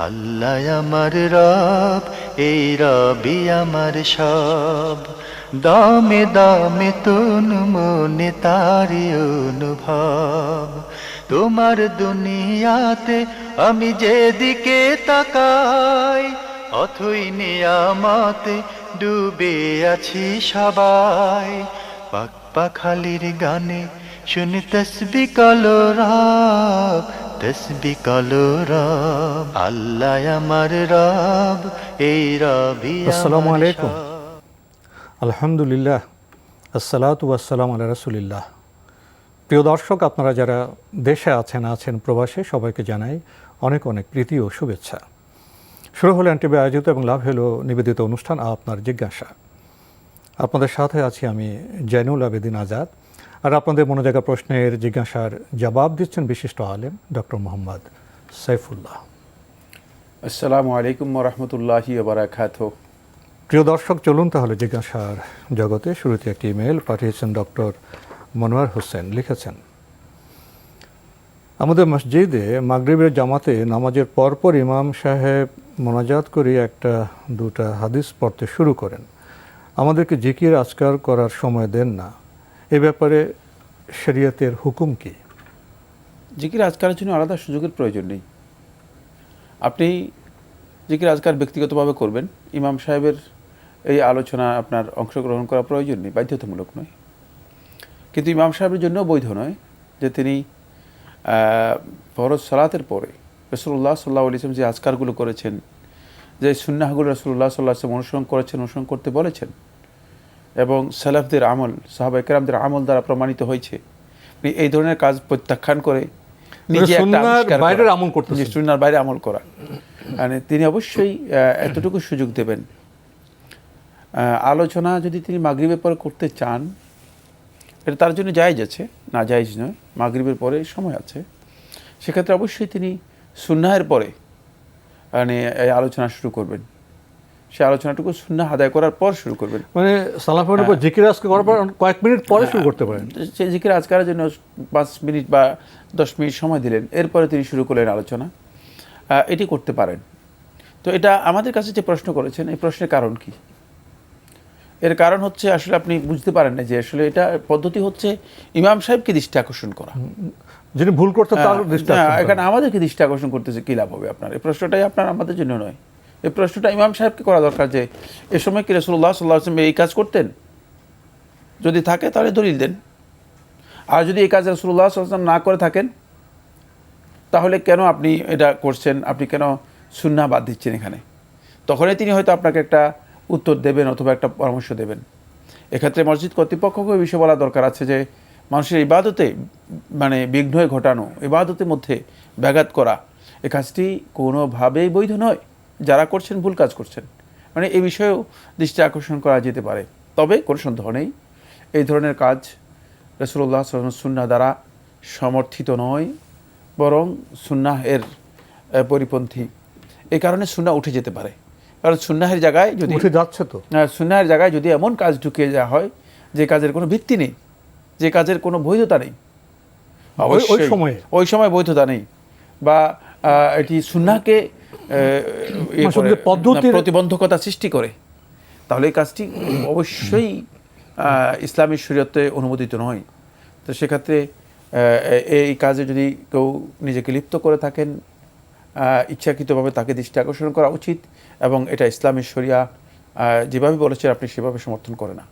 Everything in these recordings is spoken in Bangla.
আল্লাহ আমার রব, এই রবি আমার সব। দামে দামে তুন মনে তারি অনুভব। তোমার দুনিয়াতে আমি যেদিকে তাকাই, অথই নিয়ামতে ডুবে আছি সবাই। পাক পাখালির গানে শুনি তসবিহ কালো রব, তসবিহ কালো রব। আল্লাহ আমার রব, এই রবি আসসালামু আমার আলাইকুম। সব। আলহামদুলিল্লাহ, আসসালাতু ওয়াসসালামু আলা রাসূলিল্লাহ। প্রিয় দর্শক, আপনারা যারা দেশে আছেন প্রবাসে, সবাইকে জানাই অনেক অনেক প্রীতি ও শুভেচ্ছা। শুরু হলো এনটিভি আয়োজিত এবং লাভ হলো নিবেদিত অনুষ্ঠান আপনার জিজ্ঞাসা। আপনাদের সাথে আছি আমি জয়নুল আবেদিন আজাদ, আর আপনাদের মনে জাগা প্রশ্নের জিজ্ঞাসার জবাব দিচ্ছেন বিশিষ্ট আলেম ডক্টর মোহাম্মদ সাইফুল্লাহ। আসসালামু আলাইকুম ওয়া রাহমাতুল্লাহি ওয়া বারাকাতুহু। প্রিয় দর্শক, চলুন তাহলে জিজ্ঞাসার জগতে। শুরুতে একটি ইমেল পাঠিয়েছেন ডক্টর মনোয়ার হোসেন। লিখেছেন, আমাদের মসজিদে মাগরিবের জামাতে নামাজের পরপর ইমাম সাহেব মোনাজাত করে একটা দুটা হাদিস পড়তে শুরু করেন। আমাদেরকে জিকির আজকার করার সময় দেন না। এ ব্যাপারে শরীয়তের হুকুম কি? জিকির আজকারের জন্য আলাদা সুযোগের প্রয়োজন নেই। আপনি জিকির আজকার ব্যক্তিগতভাবে করবেন, ইমাম সাহেবের এই আলোচনা আপনার অংশগ্রহণ করা প্রয়োজন নেই, বাধ্যতামূলক নয়। কিন্তু ইমাম সাহেবের জন্য বৈধ নয় যে তিনি ফরজ সালাতের পরে রাসূলুল্লাহ সাল্লাল্লাহু আলাইহি ওয়াসাল্লাম যে আজকারগুলো করেছেন, যে সুন্নাহগুলো রাসূলুল্লাহ সাল্লাল্লাহু আলাইহি ওয়াসাল্লাম অনুসরণ করতে বলেছেন এবং সালাফদের আমল, সাহাবায়ে কেরামদের আমল দ্বারা প্রমাণিত হয়েছে, এই ধরনের কাজ প্রত্যাখ্যান করে নিজে একটা আবিষ্কার বাইরের আমল করতে, সুন্নাহর বাইরে আমল করা, মানে তিনি অবশ্যই এতটুকু সুযোগ দেবেন। আলোচনা যদি তিনি মাগরিবের পরে করতে চান, এটা তার জন্য জায়েজ আছে, না জায়েজ নয়। মাগরিবের পরে সময় আছে, সেক্ষেত্রে অবশ্যই তিনি সুন্নাহের পরে মানে এই আলোচনা শুরু করবেন। সে আলোচনাটুকু সুন্নাহ আদায় করার পর শুরু করবেন, মানে সালাফের উপর জিকির আজকার করার পর কয়েক মিনিট পরে শুরু করতে পারেন। সেই জিকির আজকারের জন্য 5 মিনিট বা 10 মিনিট সময় দিলেন, এরপরে তিনি শুরু করলেন আলোচনা, এটি করতে পারেন। তো এটা আমাদের কাছে যে প্রশ্ন করেছেন, এই প্রশ্নের কারণ কি? এর কারণ হচ্ছে আসলে আপনি বুঝতে পারেন না যে আসলে এটা পদ্ধতি হচ্ছে ইমাম সাহেবকে দৃষ্টি আকর্ষণ করা, যিনি ভুল করতে তার দৃষ্টি আকর্ষণ করা। এখানে আমাদেরকে দৃষ্টি আকর্ষণ করতেছে, কী লাভ হবে আপনার? এই প্রশ্নটাই আপনার আমাদের জন্য নয়, এই প্রশ্নটা ইমাম সাহেবকে করা দরকার যে এ সময় কি রাসূলুল্লাহ সাল্লাল্লাহু আলাইহি ওয়াসাল্লাম এই কাজ করতেন? যদি থাকে তাহলে দলিল দেন। আর যদি এই কাজ রাসূলুল্লাহ সাল্লাল্লাহু আলাইহি ওয়াসাল্লাম না করে থাকেন, তাহলে কেন আপনি এটা করছেন? আপনি কেন সুন্নাহ বাদ দিচ্ছেন এখানে? তখনই তিনি হয়তো আপনাকে একটা উত্তর দেবেন অথবা একটা পরামর্শ দেবেন। এক্ষেত্রে মসজিদ কর্তৃপক্ষকে এই বিষয়ে বলা দরকার আছে যে মানুষের ইবাদতে মানে বিঘ্ন ঘটানো, ইবাদতের মধ্যে ব্যাঘাত করা, এই কাজটি কোনোভাবেই বৈধ নয়। যারা করছেন ভুল কাজ করছেন, মানে এই বিষয়েও দৃষ্টি আকর্ষণ করা যেতে পারে। তবে কোনো সন্দেহ নেই, এই ধরনের কাজ রাসূলুল্লাহ সাল্লাল্লাহু আলাইহি ওয়াসাল্লাম সুন্নাহ দ্বারা সমর্থিত নয়, বরং সুন্নাহ এর পরিপন্থী। এই কারণে সুন্নাহ উঠে যেতে পারে। কারণ সুন্নাহের জায়গায় যদি উঠে যাচ্ছে, তো সুন্নাহের জায়গায় যদি এমন কাজ ঢুকিয়ে দেওয়া হয় যে কাজের কোনো ভিত্তি নেই, যে কাজের কোনো বৈধতা নেই, ওই সময় বৈধতা নেই, বা এটি সুন্নাহকে প্রতিবন্ধকতা সৃষ্টি করে, তাহলে এই কাজটি অবশ্যই ইসলামী শরীয়তে অনুমোদিত নয়। তো সেক্ষেত্রে এই কাজে যদি কেউ নিজেকে লিপ্ত করে থাকেন, ইচ্ছাকৃতভাবে তাকে দৃষ্টি আকর্ষণ করা উচিত, এবং এটা ইসলামী শরিয়া যেভাবে বলেছে আপনি সেভাবে সমর্থন করে না।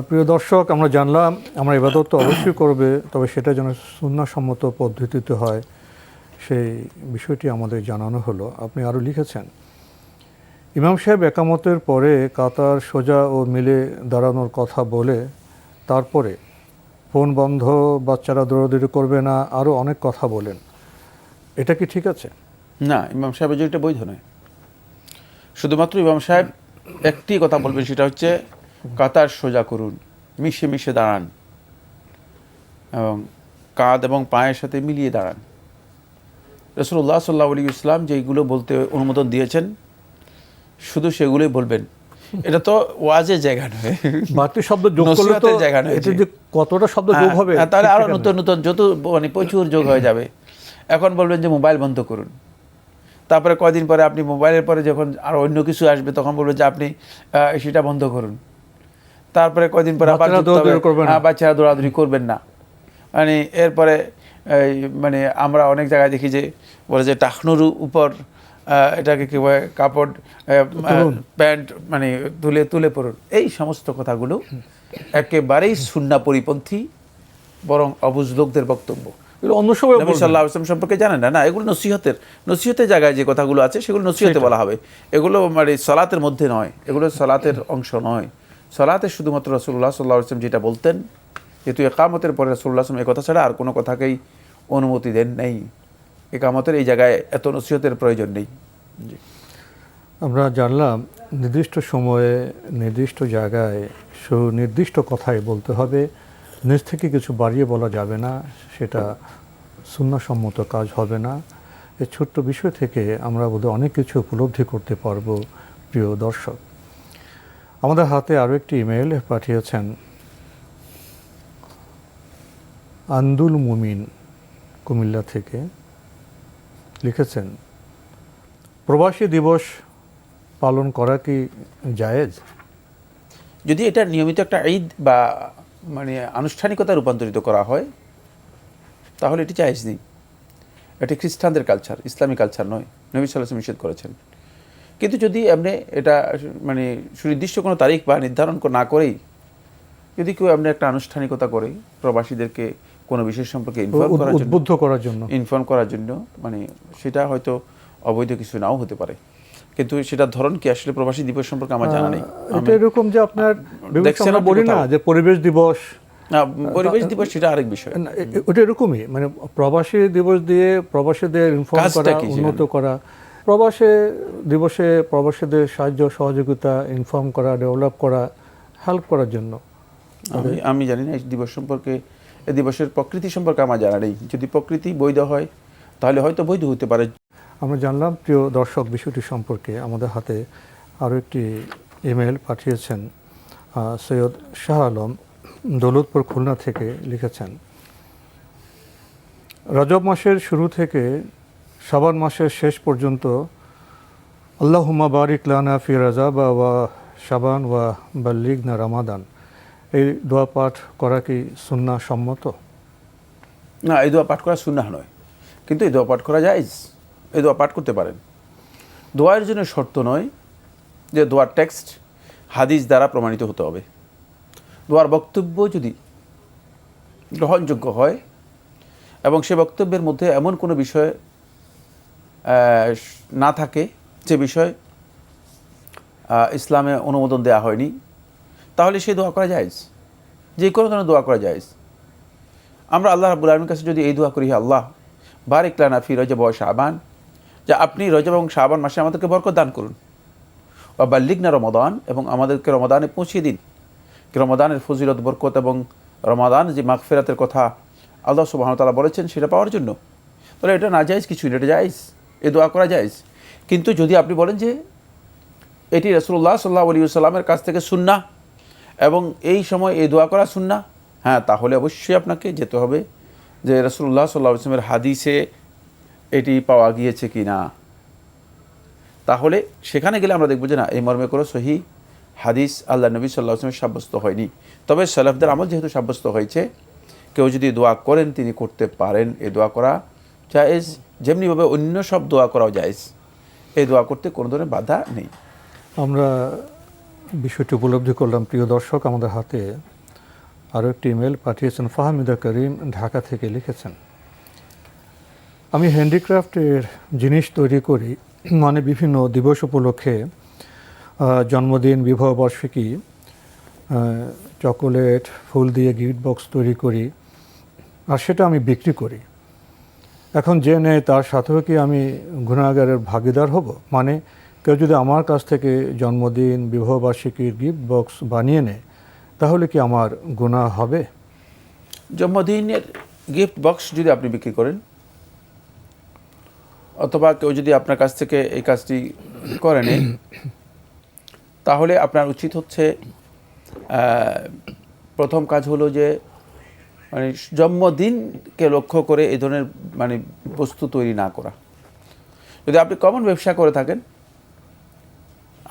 প্রিয় দর্শক, আমরা জানলাম আমরা ইবাদত তো অবশ্যই করবে, তবে সেটা যেন সুন্নাহসম্মত পদ্ধতিতে হয়, সেই বিষয়টি আমাদের জানানো হলো। আপনি আরও লিখেছেন, ইমাম সাহেব একামতের পরে কাতার সোজা ও মিলে দাঁড়ানোর কথা বলে তারপরে ফোন বন্ধ, বাচ্চারা দৌড়াদৌড়ি করবে না, আরও অনেক কথা বলেন। এটা কি ঠিক আছে? না, ইমাম সাহেবের জন্য এটা বৈধ নয়। শুধুমাত্র ইমাম সাহেব একটি কথা বলবেন, সেটা হচ্ছে কাতার সোজা করুন, মিশে মিশে দাঁড়ান এবং কাঁধ এবং পায়ের সাথে মিলিয়ে দাঁড়ান। রাসূলুল্লাহ সাল্লাল্লাহু আলাইহি ওয়াসাল্লাম যেগুলো বলতে অনুমোদন দিয়েছেন শুধু সেগুলোই বলবেন। এটা তো ওয়াজের জায়গা নয়, বাড়তি শব্দ যোগ করলে তো জায়গা নয়। এটা যে কতটা শব্দ যোগ হবে, তাহলে আরো নতুন নতুন যত মানে প্রচুর যোগ হয়ে যাবে। এখন বলবেন যে মোবাইল বন্ধ করুন, তারপরে কয়দিন পরে আপনি মোবাইলের পরে যখন আরও অন্য কিছু আসবে তখন বলবে যে আপনি সেটা বন্ধ করুন। তারপরে কয়দিন পরে আবার বাচ্চারা দৌড়াদৌড়ি করবেন না। মানে এরপরে মানে আমরা অনেক জায়গায় দেখি যে বলে যে টাকনুর উপর এটাকে কী বলে কাপড় প্যান্ট মানে তুলে তুলে পড়ুন। এই সমস্ত কথাগুলো একেবারেই সুন্নাহ পরিপন্থী, বরং অবুঝ লোকদের বক্তব্য। অন্য সময় নবী সাল্লাল্লাহু আলাইহি ওয়াসাল্লাম সম্পর্কে জানেন না, না এগুলো নসিহতের জায়গায় যে কথাগুলো আছে সেগুলো নসিহতে বলা হবে। এগুলো মানে সালাতের মধ্যে নয়, এগুলো সালাতের অংশ নয়। সালাতে শুধুমাত্র রাসূলুল্লাহ সাল্লাল্লাহু আলাইহি ওয়াসাল্লাম যেটা বলতেন, যেহেতু একামতের পরে রাসূলুল্লাহ সাল্লাল্লাহু আলাইহি ওয়াসাল্লাম এই কথা ছাড়া আর কোনো কথাকেই অনুমতি দেন নেই। একামতের এই জায়গায় এত নসিহতের প্রয়োজন নেই। আমরা জানলাম নির্দিষ্ট সময়ে নির্দিষ্ট জায়গায় সুনির্দিষ্ট কথাই বলতে হবে, নিজ থেকে কিছু বাড়িয়ে বলা যাবে না, সেটা সুন্নাহসম্মত কাজ হবে না। এই ছোট্ট বিষয় থেকে আমরা বোধহয় অনেক কিছু উপলব্ধি করতে পারবো। প্রিয় দর্শক, আমাদের হাতে আরও একটি ইমেল পাঠিয়েছেন আন্দুল মুমিন কুমিল্লা থেকে। লিখেছেন, প্রবাসী দিবস পালন করা কি জায়েজ? যদি এটা নিয়মিত একটা ঈদ বা মানে আনুষ্ঠানিকতা রূপান্তরিত করা হয় তাহলে এটি জায়েজ নেই। এটি খ্রিস্টানদের কালচার, ইসলামী কালচার নয়। নবী সাল্লাল্লাহু আলাইহি ওয়াসাল্লাম নিষেধ করেছেন। কিন্তু যদি আপনি এটা মানে সুনির্দিষ্ট কোনো তারিখ বা নির্ধারণ না করেই যদি কেউ আপনি একটা আনুষ্ঠানিকতা করে প্রবাসীদেরকে কোনো বিশেষ সম্পর্কে উদ্বুদ্ধ ইনফর্ম করার জন্য মানে সেটা হয়তো অবৈধ কিছু নাও হতে পারে, কিন্তু সেটার ধরন কি আসলে প্রবাসী দিবস সম্পর্কে আমার জানা নেই। এটা এরকম যে আপনার আমরা বলি না যে পরিবেশ দিবস, পরিবেশ দিবস সেটা আরেক বিষয়। ওটা এরকমই, মানে প্রবাসী দিবস দিয়ে প্রবাসীদের ইনফর্ম করা, উন্নত করা, প্রবাসী দিবসে প্রবাসীদের সাহায্য সহযোগিতা ইনফর্ম করা, ডেভেলপ করা, হেল্প করার জন্য। আমি জানি না এই দিবস সম্পর্কে, এই দিবসের প্রকৃতি সম্পর্কে আমার জানা নেই। যদি প্রকৃতি বৈধ হয় তাহলে হয়তো বৈধ হতে পারে। আমরা জানলাম প্রিয় দর্শক বিষয়টি সম্পর্কে। আমাদের হাতে আরও একটি ইমেল পাঠিয়েছেন সৈয়দ শাহ আলম দৌলতপুর খুলনা থেকে। লিখেছেন, রজব মাসের শুরু থেকে শাবান মাসের শেষ পর্যন্ত আল্লাহুম্মা বারিক লানা ফি রাজাব ওয়া শাবান ওয়া বাল্লিগনা রমাদান, এই দোয়া পাঠ করা কি সুন্নাহ সম্মত? না, এই দোয়া পাঠ করা সুন্নাহ নয়, কিন্তু এই দোয়া পাঠ করা জায়েজ। এই দোয়া পাঠ করতে পারেন। দোয়ার জন্য শর্ত নয় যে দোয়ার টেক্সট হাদিস দ্বারা প্রমাণিত হতে হবে। দোয়ার বক্তব্য যদি গ্রহণযোগ্য হয় এবং সে বক্তব্যের মধ্যে এমন কোনো বিষয় না থাকে যে বিষয় ইসলামে অনুমোদন দেওয়া হয়নি, তাহলে সে দোয়া করা জায়েজ। যে কোনো ধরনের দোয়া করা জায়েজ। আমরা আল্লাহ রাব্বুল আলামিনের কাছে যদি এই দোয়া করি, আল্লাহ বারিক লানা ফি রজব ওয়া শাবান, যে আপনি রজব এবং শাবান মাসে আমাদেরকে বরকত দান করুন, ওয়া বাল্লিগনা রমাদান, এবং আমাদেরকে রমাদানে পৌঁছিয়ে দিন। রমাদানের ফজিলত, বরকত এবং রমাদান যে মাগফিরাতের কথা আল্লাহ সুবহানাহু ওয়া তাআলা বলেছেন সেটা পাওয়ার জন্য। তাহলে এটা না জায়েজ কিছু, এটা জায়েজ, এই দোয়া করা জায়েজ। কিন্তু যদি আপনি বলেন যে এটি রাসূলুল্লাহ সাল্লাল্লাহু আলাইহি ওয়াসাল্লামের কাছ থেকে সুন্নাহ এবং এই সময় এই দোয়া করা সুন্নাহ, হ্যাঁ, তাহলে অবশ্যই আপনাকে যেতে হবে যে রাসূলুল্লাহ সাল্লাল্লাহু আলাইহি ওয়াসাল্লামের হাদিসে এটি পাওয়া গিয়েছে কি না। তাহলে সেখানে গেলে আমরা দেখব যে না, এই মর্মে কোনো সহিহ হাদিস আল্লাহ নবী সাল্লাল্লাহু আলাইহি ওয়াসাল্লাম সাব্যস্ত হয়নি। তবে সালাফদের আমল যেহেতু সাব্যস্ত হয়েছে, কেউ যদি দোয়া করেন তিনি করতে পারেন। এই দোয়া করা জায়েজ, যেমনিভাবে অন্য সব দোয়া করাও জায়েজ। এই দোয়া করতে কোনো ধরনের বাধা নেই। আমরা বিষয়টি উপলব্ধি করলাম। প্রিয় দর্শক, আমাদের হাতে আরও একটি ইমেল পাঠিয়েছেন ফাহমিদা করিম ঢাকা থেকে। লিখেছেন, আমি হ্যান্ডিক্রাফটের জিনিস তৈরি করি, মানে বিভিন্ন দিবস উপলক্ষে জন্মদিন, বিবাহবার্ষিকী, চকোলেট, ফুল দিয়ে গিফট বক্স তৈরি করি, আর সেটা আমি বিক্রি করি। এখন যে নেয় তার সাথেও কি আমি গুনাহগারের ভাগীদার হব? মানে কেউ যদি আমার কাছ থেকে জন্মদিন, বিবাহবার্ষিকীর গিফট বক্স বানিয়ে নেয় তাহলে কি আমার গুনাহ হবে? জন্মদিনের গিফট বক্স যদি আপনি বিক্রি করেন অথবা কেউ যদি আপনার কাছ থেকে এই কাজটি করে নেয়, তাহলে আপনার উচিত হচ্ছে প্রথম কাজ হলো যে মানে জন্মদিনকে লক্ষ্য করে এই ধরনের মানে বস্তু তৈরি না করা। যদি আপনি কমন ব্যবসা করে থাকেন,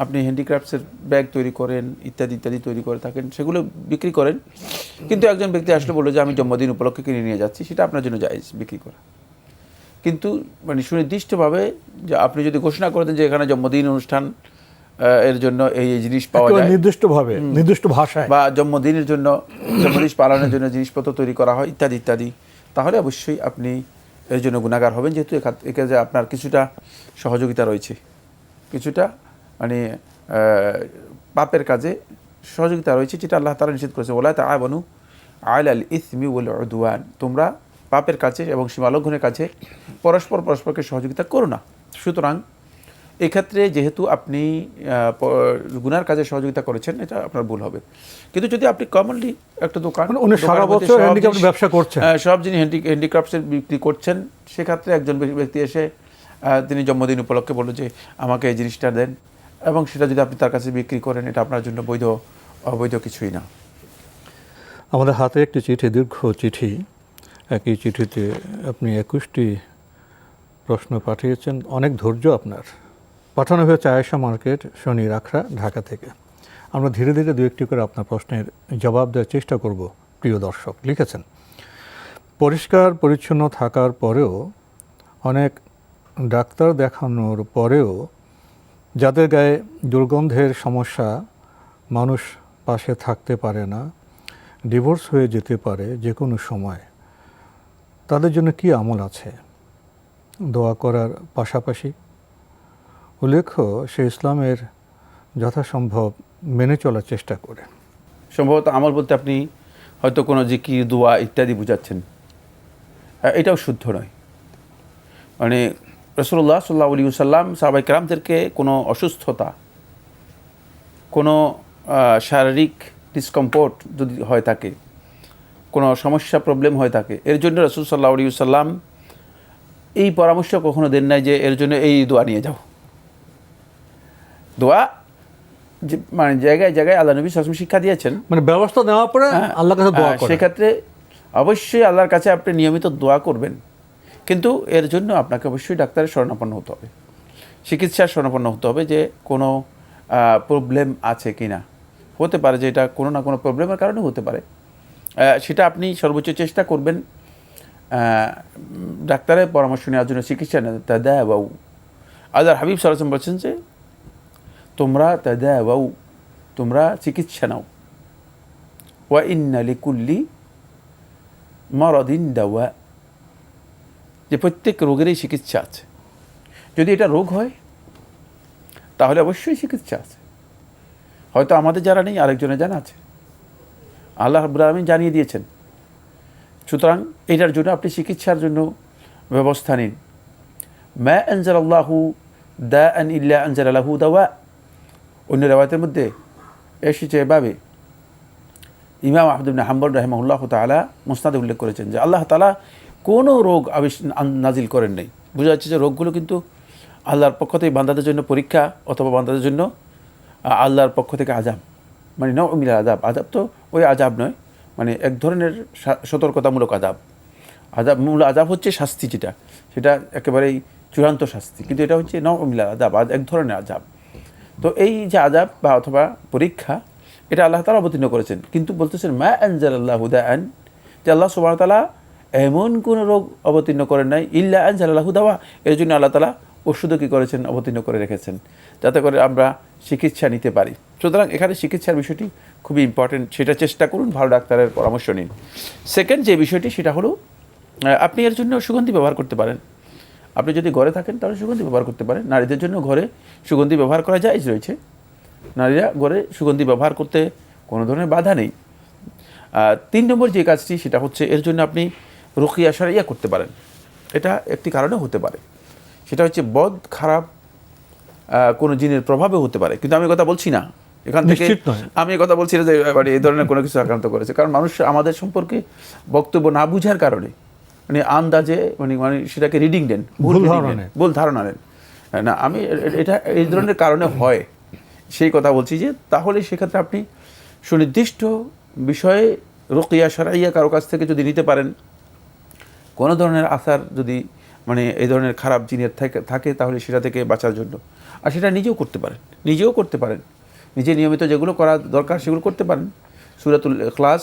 আপনি হ্যান্ডিক্রাফটসের ব্যাগ তৈরি করেন, ইত্যাদি ইত্যাদি তৈরি করে থাকেন, সেগুলো বিক্রি করেন, কিন্তু একজন ব্যক্তি আসলে বললো যে আমি জন্মদিন উপলক্ষে কিনে নিয়ে যাচ্ছি, সেটা আপনার জন্য জায়েজ বিক্রি করা। কিন্তু মানে সুনির্দিষ্টভাবে যে আপনি যদি ঘোষণা করে দেন যে এখানে জন্মদিন অনুষ্ঠান এর জন্য এই এই জিনিস পাওয়া যায়, নির্দিষ্টভাবে নির্দিষ্ট ভাষায়, বা জন্মদিনের জন্য জন্মদিন পালনের জন্য জিনিসপত্র তৈরি করা হয় ইত্যাদি ইত্যাদি, তাহলে অবশ্যই আপনি এর জন্য গুনাহগার হবেন, যেহেতু এখানে আপনার কিছুটা সহযোগিতা রয়েছে, কিছুটা মানে পাপের কাজে সহযোগিতা রয়েছে, যেটা আল্লাহ তাআলা নিষেধ করেছে, ওয়ালা তাআওয়ানু আলাল ইসমি ওয়াল উদওয়ান, তোমরা পাপের কাছে এবং সীমালঙ্ঘনের কাছে পরস্পরকে সহযোগিতা করো না। সুতরাং এক্ষেত্রে যেহেতু আপনি গুনার কাজে সহযোগিতা করেছেন, এটা আপনার ভুল হবে। কিন্তু যদি আপনি কমনলি একটা দোকান, উনি সারা বছর হ্যান্ডিক্রাফট ব্যবসা করছেন, সব জিনিস হ্যান্ডিক্রাফটসের বিক্রি করছেন, সেক্ষেত্রে একজন ব্যক্তি এসে তিনি জন্মদিন উপলক্ষে বলল যে আমাকে এই জিনিসটা দেন, এবং সেটা যদি আপনি তার কাছে বিক্রি করেন, এটা আপনার জন্য বৈধ অবৈধ কিছুই না। আমাদের হাতে একটি চিঠি, দীর্ঘ চিঠি। একই চিঠিতে আপনি 21টি প্রশ্ন পাঠিয়েছেন। অনেক ধৈর্য আপনার। পাঠানো হয়েছে আয়েশা মার্কেট, শনি রাখরা, ঢাকা থেকে। আমরা ধীরে ধীরে দু একটি করে আপনার প্রশ্নের জবাব দেওয়ার চেষ্টা করব। প্রিয় দর্শক লিখেছেন, পরিষ্কার পরিচ্ছন্ন থাকার পরেও, অনেক ডাক্তার দেখানোর পরেও যাদের গায়ে দুর্গন্ধের সমস্যা, মানুষ পাশে থাকতে পারে না, ডিভোর্স হয়ে যেতে পারে যে কোনো সময়, তাদের জন্য কি আমল আছে? দোয়া করার পাশাপাশি উল্লেখ্য সে ইসলামের যথাসম্ভব মেনে চলার চেষ্টা করে। সম্ভবত আমল বলতে আপনি হয়তো কোনো জিকির, দোয়া ইত্যাদি বুঝাচ্ছেন, এটাও শুদ্ধ নয়। মানে রাসূলুল্লাহ সাল্লাল্লাহু আলাইহি ওয়াসাল্লাম সাহাবায়ে কেরামদেরকে কোনো অসুস্থতা, কোনো শারীরিক ডিসকমফোর্ট যদি হয়ে থাকে, কোনো সমস্যা প্রবলেম হয়ে থাকে, এর জন্য রাসূল সাল্লাল্লাহু আলাইহি ওয়াসাল্লাম এই পরামর্শ কখনো দেন নাই যে এর জন্য এই দোয়া নিয়ে যাও। দোয়া যে মানে জায়গায় জায়গায় আল্লাহ নবী সাল্লাল্লাহু আলাইহি ওয়াসাল্লাম শিক্ষা দিয়েছেন, মানে ব্যবস্থা নেওয়ার পরে আল্লাহর কাছে দোয়া করা। সেক্ষেত্রে অবশ্যই আল্লাহর কাছে আপনি নিয়মিত দোয়া করবেন, কিন্তু এর জন্য আপনাকে অবশ্যই ডাক্তারের শরণাপন্ন হতে হবে, চিকিৎসার শরণাপন্ন হতে হবে, যে কোনো প্রবলেম আছে কি না। হতে পারে যে এটা কোনো না কোনো প্রবলেমের কারণে হতে পারে, সেটা আপনি সর্বোচ্চ চেষ্টা করবেন ডাক্তারের পরামর্শ নেওয়ার জন্য, চিকিৎসা তাদাওয়াউ। আল্লাহর হাবিব সাল্লাল্লাহু আলাইহি ওয়াসাল্লাম বলছেন যে তোমরা তাদাওয়াউ, তোমরা চিকিৎসা নাও। ওয়া ইন্না লিকুল্লি মারাদিন দাওয়া, যে প্রত্যেক রোগেরই চিকিৎসা আছে। যদি এটা রোগ হয় তাহলে অবশ্যই চিকিৎসা আছে, হয়তো আমাদের জানা নেই, আরেকজনের জানা আছে, আল্লাহ রাব্বুল আলামিন জানিয়ে দিয়েছেন। সুতরাং এটার জন্য আপনি চিকিৎসার জন্য ব্যবস্থা নিন। মা আনজালাল্লাহু দাআন ইল্লা আনজালা লাহু দাওয়া, অন্য রিওয়ায়াতের মধ্যে এসেছে এভাবে, ইমাম আহমদ ইবনে হাম্বল রাহিমাহুল্লাহ তাআলা মুসনাদে উল্লেখ করেছেন যে আল্লাহ তাআলা কোনো রোগ নাজিল করেন নাই। বোঝা যাচ্ছে যে রোগগুলো কিন্তু আল্লাহর পক্ষ থেকে বান্দাদের জন্য পরীক্ষা, অথবা বান্দাদের জন্য আল্লাহর পক্ষ থেকে আযাব, মানে নওমিল আযাব। আযাব তো ওই আযাব নয়, মানে এক ধরনের সতর্কতামূলক আযাব। মূল আযাব হচ্ছে শাস্তি, যেটা সেটা একেবারেই চূড়ান্ত শাস্তি, কিন্তু এটা হচ্ছে নওমিল আযাব, এক ধরনের আযাব। তো এই যে আযাব বা অথবা পরীক্ষা, এটা আল্লাহ তাআলা অবতীর্ণ করেছেন, কিন্তু বলতেছেন মা আনজালাল্লাহু দাআন, যে আল্লাহ সুবহানাহু ওয়া তাআলা এমন কোনো রোগ অবতীর্ণ করেন নাই, ইল্লা আনজালা লাহু দাওয়া, এর জন্য আল্লাহ তাআলা ওষুধও কী করেছেন, অবতীর্ণ করে রেখেছেন, যাতে করে আমরা চিকিৎসা নিতে পারি। সুতরাং এখানে চিকিৎসার বিষয়টি খুবই ইম্পর্টেন্ট, সেটা চেষ্টা করুন, ভালো ডাক্তারের পরামর্শ নিন। সেকেন্ড যে বিষয়টি, সেটা হলো আপনি এর জন্য সুগন্ধি ব্যবহার করতে পারেন। আপনি যদি ঘরে থাকেন তাহলে সুগন্ধি ব্যবহার করতে পারেন। নারীদের জন্য ঘরে সুগন্ধি ব্যবহার করা জায়েজ রয়েছে, নারীরা ঘরে সুগন্ধি ব্যবহার করতে কোনো ধরনের বাধা নেই। 3 নম্বর যে কাজটি, সেটা হচ্ছে এর জন্য আপনি রুকিয়া শারঈয়া করতে পারেন। এটা একটি কারণে হতে পারে, সেটা হচ্ছে বদ খারাপ কোনো জিনের প্রভাবে হতে পারে, কিন্তু আমি কথা বলছি না এখান থেকে, আমি কথা বলছি না যে এই ধরনের কোনো কিছু আক্রান্ত করেছে, কারণ মানুষ আমাদের সম্পর্কে বক্তব্য না বুঝার কারণে মানে আন্দাজে মানে সেটাকে রিডিং দেন, ভুল ধারণা নেন না। আমি এটা এই ধরনের কারণে হয় সেই কথা বলছি, যে তাহলে সেক্ষেত্রে আপনি সুনির্দিষ্ট বিষয়ে রুকিয়া শারঈয়া কারো কাছ থেকে যদি নিতে পারেন, কোনো ধরনের আসার যদি মানে এই ধরনের খারাপ জিনের থাকে তাহলে সেটা থেকে বাঁচার জন্য। আর সেটা নিজেও করতে পারেন, নিজে নিয়মিত যেগুলো করা দরকার সেগুলো করতে পারেন। সূরাতুল ইখলাস,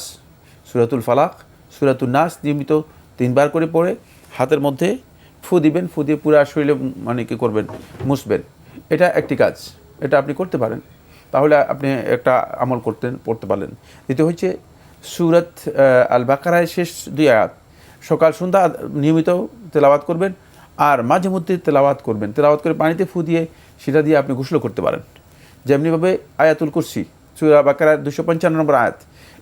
সূরাতুল ফালাক, সূরাতুন নাস নিয়মিত 3 বার করে পড়ে হাতের মধ্যে ফু দিবেন, ফু দিয়ে পুরো শরীরে মানে কী করবেন, মুছবেন। এটা একটি কাজ, এটা আপনি করতে পারেন, তাহলে আপনি একটা আমল পড়তে পারলেন। দ্বিতীয় হচ্ছে সূরাত আল বাকারায় শেষ 2 আয়াত সকাল সন্ধ্যা নিয়মিত তেলাওয়াত করবেন, আর মাঝে মধ্যে তেলাওয়াত করে পানিতে ফু দিয়ে সেটা দিয়ে আপনি গোসল করতে পারেন। যেমনিভাবে আয়াতুল কুরসি, সূরা বাকারার 255 নম্বর আয়াত,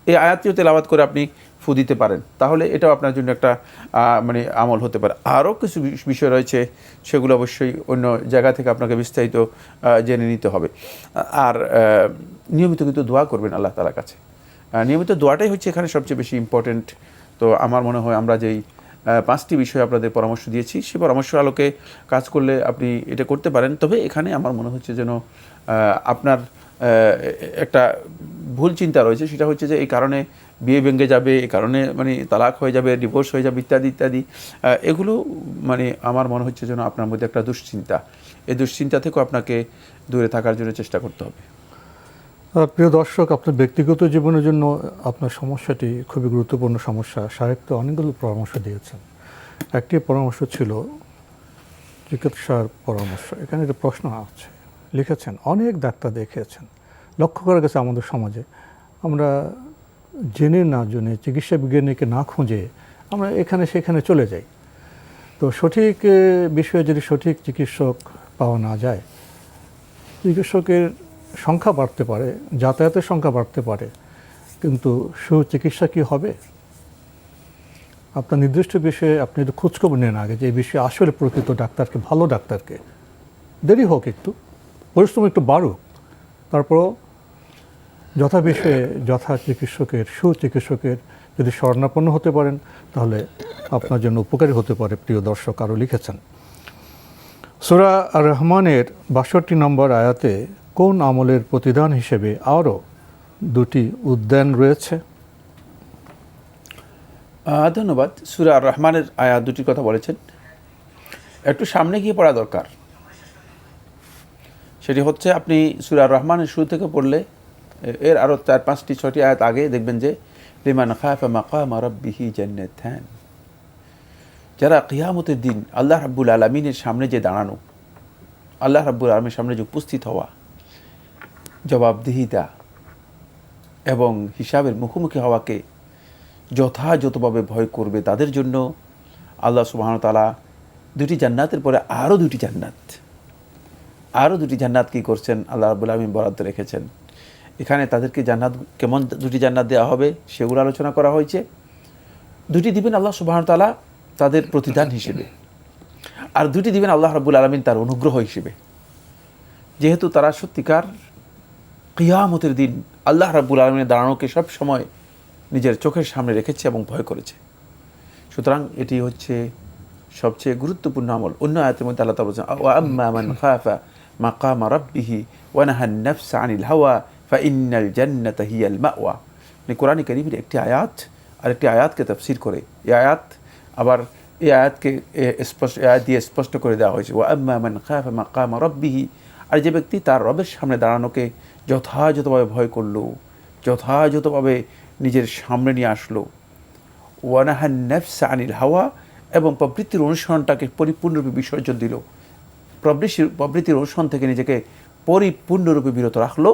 এই আয়াতটিও তেলাওয়াত করে আপনি ফু দিতে পারেন, তাহলে এটাও আপনার জন্য একটা মানে আমল হতে পারে। আরও কিছু বিষয় রয়েছে, সেগুলো অবশ্যই অন্য জায়গা থেকে আপনাকে বিস্তারিত জেনে নিতে হবে। আর নিয়মিত কিন্তু দোয়া করবেন আল্লাহ তাআলার কাছে। নিয়মিত দোয়াটাই হচ্ছে এখানে সবচেয়ে বেশি ইম্পর্টেন্ট। তো আমার মনে হয় আমরা যেই 5টি বিষয় আপনাদের পরামর্শ দিয়েছি, সেই পরামর্শ আলোকে কাজ করলে আপনি এটা করতে পারেন। তবে এখানে আমার মনে হচ্ছে যেন আপনার একটা ভুল চিন্তা রয়েছে, সেটা হচ্ছে যে এই কারণে বিয়ে ভেঙে যাবে, এই কারণে মানে তালাক হয়ে যাবে, ডিভোর্স হয়ে যাবে, ইত্যাদি ইত্যাদি। এগুলো মানে আমার মনে হচ্ছে যেন আপনার মধ্যে একটা দুশ্চিন্তা, এই দুশ্চিন্তা থেকেও আপনাকে দূরে থাকার জন্য চেষ্টা করতে হবে। প্রিয় দর্শক, আপনার ব্যক্তিগত জীবনের জন্য আপনার সমস্যাটি খুবই গুরুত্বপূর্ণ সমস্যা। সাহেব তো অনেকগুলো পরামর্শ দিয়েছেন। একটি পরামর্শ ছিল চিকিৎসার পরামর্শ। এখানে একটা প্রশ্ন আছে, লিখেছেন অনেক ডাক্তার দেখিয়েছেন, লক্ষ্য করা গেছে আমাদের সমাজে আমরা জেনে না জেনে চিকিৎসা বিজ্ঞানীকে না খুঁজে আমরা এখানে সেখানে চলে যাই। তো সঠিক বিষয়ে যদি সঠিক চিকিৎসক পাওয়া না যায়, চিকিৎসকের সংখ্যা বাড়তে পারে, যাতায়াতের সংখ্যা বাড়তে পারে, কিন্তু সুচিকিৎসা কি হবে? আপনার নির্দিষ্ট বিষয়ে আপনি একটু খোঁজখবর নেন আগে, যে এই বিষয়ে আসলে প্রকৃত ডাক্তারকে, ভালো ডাক্তারকে, দেরি হোক একটু, পরিশ্রম একটু বাড়ুক, তারপরও যথা বিষয়ে যথা চিকিৎসকের, সুচিকিৎসকের যদি শরণাপন্ন হতে পারেন, তাহলে আপনার জন্য উপকারী হতে পারে। প্রিয় দর্শক আরও লিখেছেন, সূরা আর রহমানের 62 নম্বর আয়াতে কোন আমলের প্রতিদান হিসেবে আরও 2টি উদ্যান রয়েছে? ধন্যবাদ। সূরা আর রহমানের আয়াত 2টির কথা বলেছেন, একটু সামনে গিয়ে পড়া দরকার। সেটি হচ্ছে আপনি সূরা আর রহমানের শুরু থেকে পড়লে এর আরও 4, 5টি 6টি আয়াত আগে দেখবেন যে লিমান খাফা মাকামা রাব্বিহি জান্নাতান, যারা কিয়ামতের দিন আল্লাহ রাব্বুল আলামিনের সামনে যে দাঁড়ানো, আল্লাহ রাব্বুল আলামিনের সামনে যে উপস্থিত হওয়া, জবাবদিহিতা এবং হিসাবের মুখোমুখি হওয়াকে যথাযথভাবে ভয় করবে, তাদের জন্য আল্লাহ সুবহানাহু ওয়া তাআলা 2টি জান্নাতের পরে আরও 2টি জান্নাত কী করছেন আল্লাহ রাব্বুল আলামিন বরাদ্দ রেখেছেন। এখানে তাদেরকে জান্নাত, কেমন 2টি জান্নাত দেওয়া হবে সেগুলো আলোচনা করা হয়েছে। 2টি দিবেন আল্লাহ সুবহানাহু ওয়া তাআলা তাদের প্রতিদান হিসেবে, আর 2টি দিবেন আল্লাহ রাব্বুল আলামিন তার অনুগ্রহ হিসেবে, যেহেতু তারা সত্যিকার কিয়ামতের দিন আল্লাহ রাব্বুল আলামিনের দাঁড়ানোকে সব সময় নিজের চোখের সামনে রেখেছে এবং ভয় করেছে। সুতরাং এটি হচ্ছে সবচেয়ে গুরুত্বপূর্ণ আমল। অন্য আয়াতের মধ্যে আল্লাহ তাআলা বলেছেন, ওয়া আম্মা মান খাফা মাকামা রাব্বিহি ওয়া নাহান নাফসা আনিল হাওয়া ফাইন্নাল জান্নাতা হিয়াল মাওয়া। কোরআন কারীমের একটি আয়াত আর একটি আয়াতকে তাফসীর করে, এই আয়াত আবার এই আয়াতকে স্পষ্ট করে দেওয়া হয়েছে, ওয়া আম্মা মান খাফা মাকামা রাব্বিহি, আর যে ব্যক্তি তার রবের সামনে দাঁড়ানোকে যথাযথভাবে ভয় করলো, যথাযথভাবে নিজের সামনে নিয়ে আসলো, ওয়া নাহান নাফসা আনিল হাওয়া, এবং প্রবৃত্তির অনুসরণটাকে পরিপূর্ণরূপে বিসর্জন দিল, প্রবৃত্তির অনুসরণ থেকে নিজেকে পরিপূর্ণরূপে বিরত রাখলো,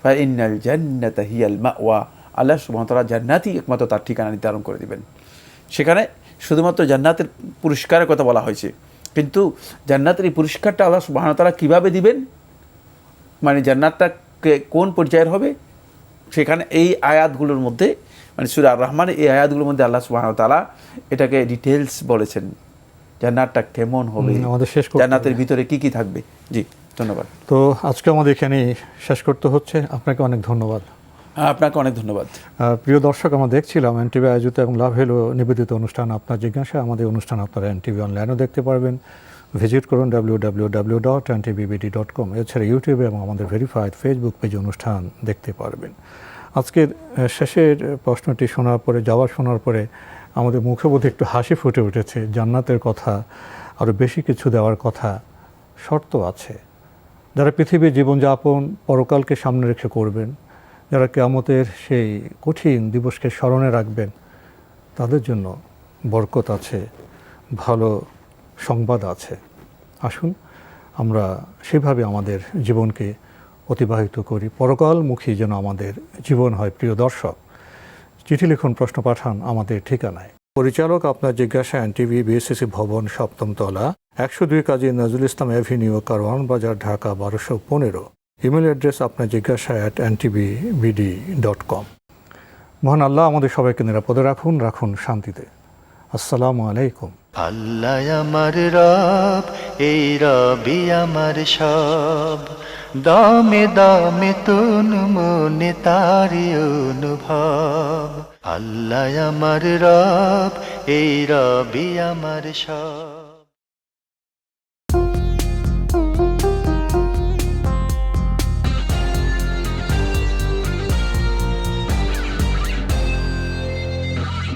ফাইন্নাল জান্নাতা হিয়াল মাওয়া, আল্লাহ সুবহানাহু ওয়া তাআলা জান্নাতই একমাত্র তার ঠিকানা নির্ধারণ করে দিবেন। সেখানে শুধুমাত্র জান্নাতের পুরস্কারের কথা বলা হয়েছে, কিন্তু জান্নাতের এই পুরস্কারটা আল্লাহ সুবহানাহু ওয়া তাআলা কীভাবে দিবেন, মানে জান্নাতটাকে কোন পর্যায়ের হবে, সেখানে এই আয়াতগুলোর মধ্যে, মানে সূরা আর রহমানের এই আয়াতগুলোর মধ্যে আল্লাহ সুবহানাহু ওয়া তাআলা এটাকে ডিটেলস বলেছেন, জান্নাতটা কেমন হবে, জান্নাতের ভিতরে কি কি থাকবে। জি, ধন্যবাদ। তো আজকে আমাদের এখানে শেষ করতে হচ্ছে। আপনাকে অনেক ধন্যবাদ। আপনাকে অনেক ধন্যবাদ। প্রিয় দর্শক, আমরা দেখছিলাম এনটিভি আয়োজিত এবং লাভ হেলো নিবেদিত অনুষ্ঠান আপনার জিজ্ঞাসা। আমাদের অনুষ্ঠান আপনারা এনটিভি অনলাইনেও দেখতে পারবেন। ভিজিট করুন www.ntvbd.com। এছাড়া ইউটিউবে এবং আমাদের ভেরিফাইড ফেসবুক পেজে অনুষ্ঠান দেখতে পারবেন। আজকের শেষের প্রশ্নটি শোনার পরে, জবাব শোনার পরে আমাদের মুখে বোধহয় একটু হাসি ফুটে উঠেছে। জান্নাতের কথা, আরও বেশি কিছু দেওয়ার কথা, শর্ত আছে। যারা পৃথিবীর জীবনযাপন পরকালকে সামনে রেখে করবেন, যারা কিয়ামতের সেই কঠিন দিবসকে স্মরণে রাখবেন, তাদের জন্য বরকত আছে, ভালো সংবাদ আছে। আসুন আমরা সেভাবে আমাদের জীবনকে অতিবাহিত করি, পরকালমুখী যেন আমাদের জীবন হয়। প্রিয় দর্শক, চিঠি লিখুন, প্রশ্ন পাঠান আমাদের ঠিকানায়। পরিচালক আপনার জিজ্ঞাসা, এনটিভি, বিএসসিসি ভবন, ৭ম তলা, ১০২ কাজী নজরুল ইসলাম অ্যাভিনিউ, কারওয়ান বাজার, ঢাকা ১২১৫। ইমেল অ্যাড্রেস আপনার জিজ্ঞাসা @ntvbd.com। মহান আল্লাহ আমাদের সবাইকে নিরাপদে রাখুন, রাখুন শান্তিতে। আসসালামু আলাইকুম। আল্লাহ আমার রব, এই রবি আমার সব, দামে দামে তুন মনে তারি অনুভব। আল্লাহ আমার রব, এই রবি আমার সব।